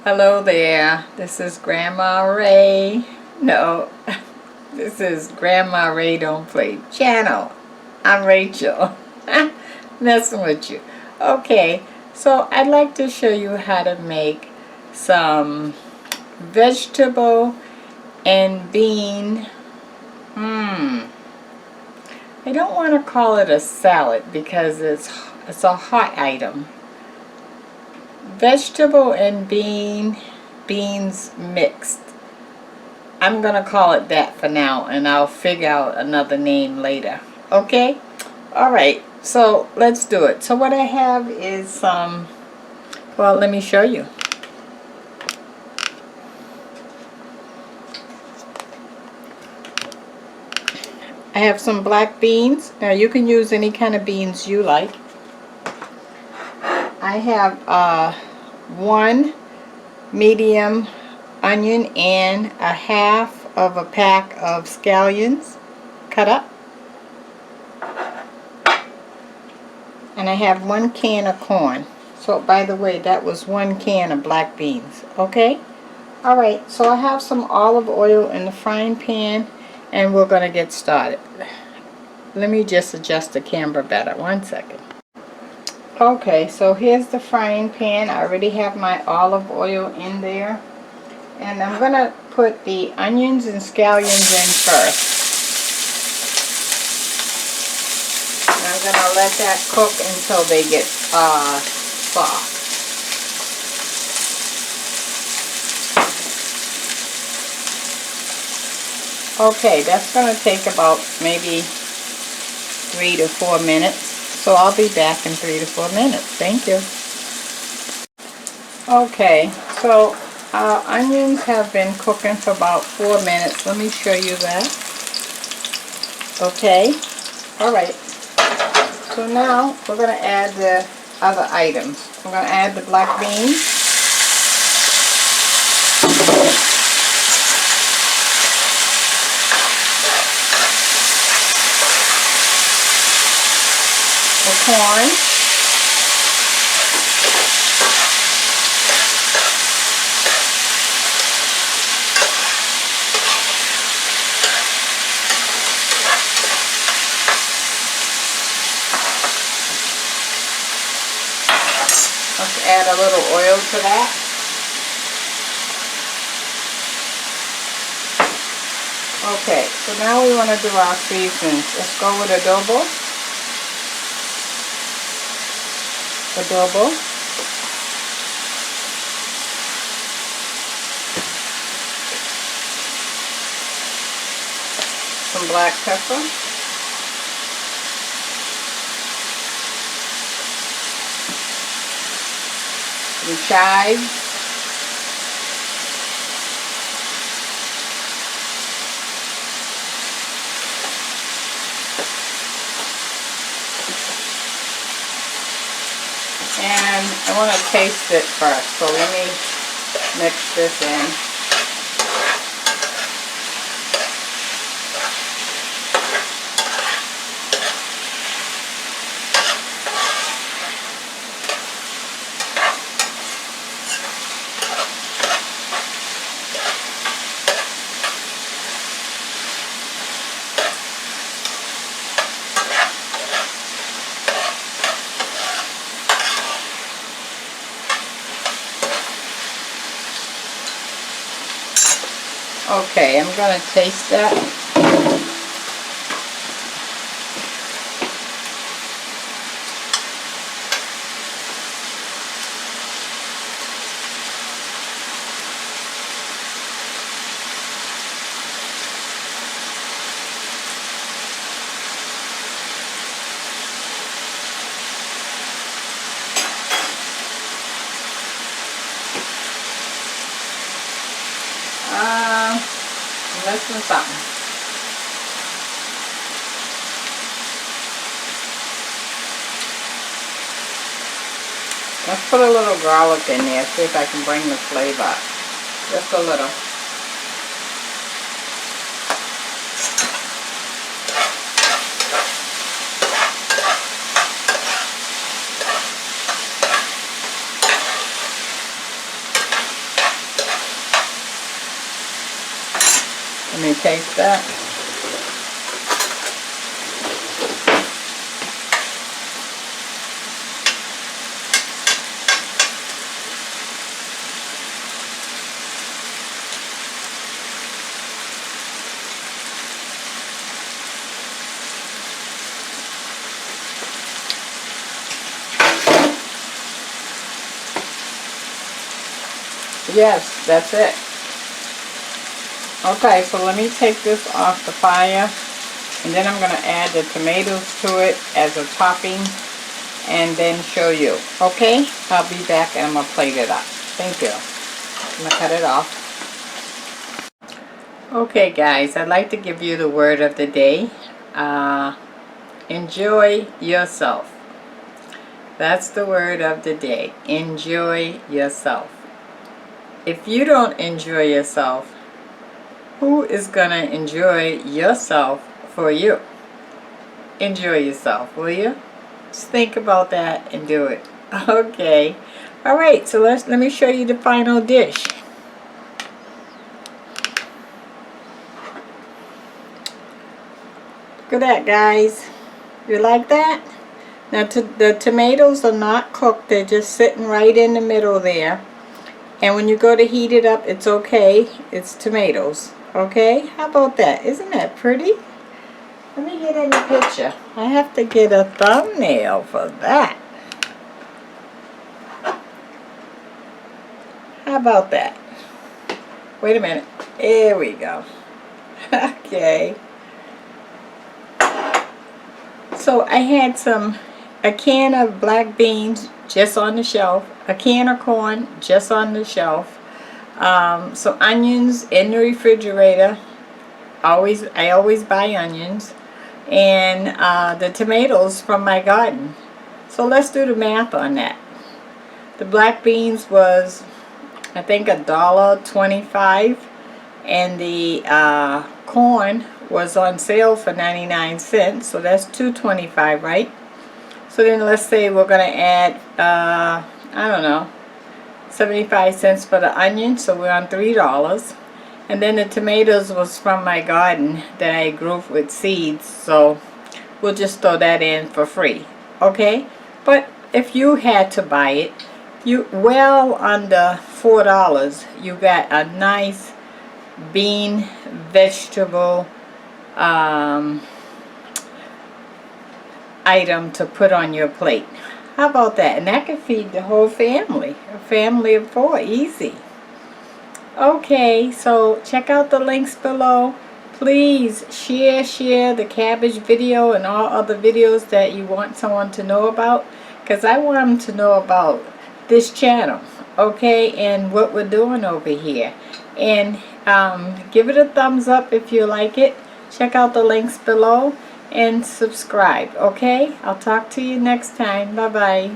Hello there, this is Grandma Ray. No, this is Grandma Ray Don't Play channel. I'm Rachel. Messing with you. Okay, so I'd like to show you how to make some vegetable and bean. I don't want to call it a salad because it's a hot item. Vegetable and beans mixed. I'm gonna call it that for now, and I'll figure out another name later. Okay? Alright, so let's do it. So what I have is some, well, let me show you. I have some black beans. Now you can use any kind of beans you like. I have one medium onion and a half of a pack of scallions cut up. And I have 1 can of corn. So by the way, that was 1 can of black beans. Okay? Alright, so I have some olive oil in the frying pan and we're going to get started. Let me just adjust the camera better. 1 second. Okay, so here's the frying pan. I already have my olive oil in there. And I'm going to put the onions and scallions in first. And I'm going to let that cook until they get soft. Okay, that's going to take about maybe 3 to 4 minutes. So I'll be back in 3 to 4 minutes. Thank you. Okay, so our onions have been cooking for about 4 minutes. Let me show you that. Okay, alright. So now we're going to add the other items. We're going to add the black beans. The corn. Let's add a little oil to that. Okay, so now we want to do our seasonings. Let's go with adobo. Some black pepper. Some chives. And I want to taste it first, so let me mix this in. Okay, I'm going to taste that. Missing something. Let's put a little garlic in there, see if I can bring the flavor up. Just a little. Let me taste that. Yes, that's it. Okay, so let me take this off the fire, and then I'm going to add the tomatoes to it as a topping and then show you. Okay, I'll be back and I'm going to plate it up. Thank you. I'm going to cut it off. Okay guys, I'd like to give you the word of the day. Enjoy yourself. That's the word of the day. Enjoy yourself. If you don't enjoy yourself, who is gonna enjoy yourself for you? Enjoy yourself, will you? Just think about that and do it. Okay. Alright, so let me show you the final dish. Look at that, guys. You like that? Now the tomatoes are not cooked. They're just sitting right in the middle there. And when you go to heat it up, it's okay. It's tomatoes. Okay? How about that? Isn't that pretty? Let me get in the picture. I have to get a thumbnail for that. How about that? Wait a minute. There we go. Okay. So I had a can of black beans just on the shelf, a can of corn just on the shelf, some onions in the refrigerator. I always buy onions, and the tomatoes from my garden. So let's do the math on that. The black beans was, I think, $1.25, and the corn was on sale for 99 cents, so that's $2.25, right? So then let's say we're going to add, I don't know, 75 cents for the onion, so we're on $3. And then the tomatoes was from my garden that I grew with seeds, so we'll just throw that in for free, okay? But if you had to buy it, you well under $4, you got a nice bean vegetable item to put on your plate. How about that? And that could feed the whole family, a family of 4, easy. Okay, so check out the links below. Please share the cabbage video and all other videos that you want someone to know about, because I want them to know about this channel, okay, and what we're doing over here. And give it a thumbs up if you like it. Check out the links below and subscribe, okay? I'll talk to you next time. Bye bye.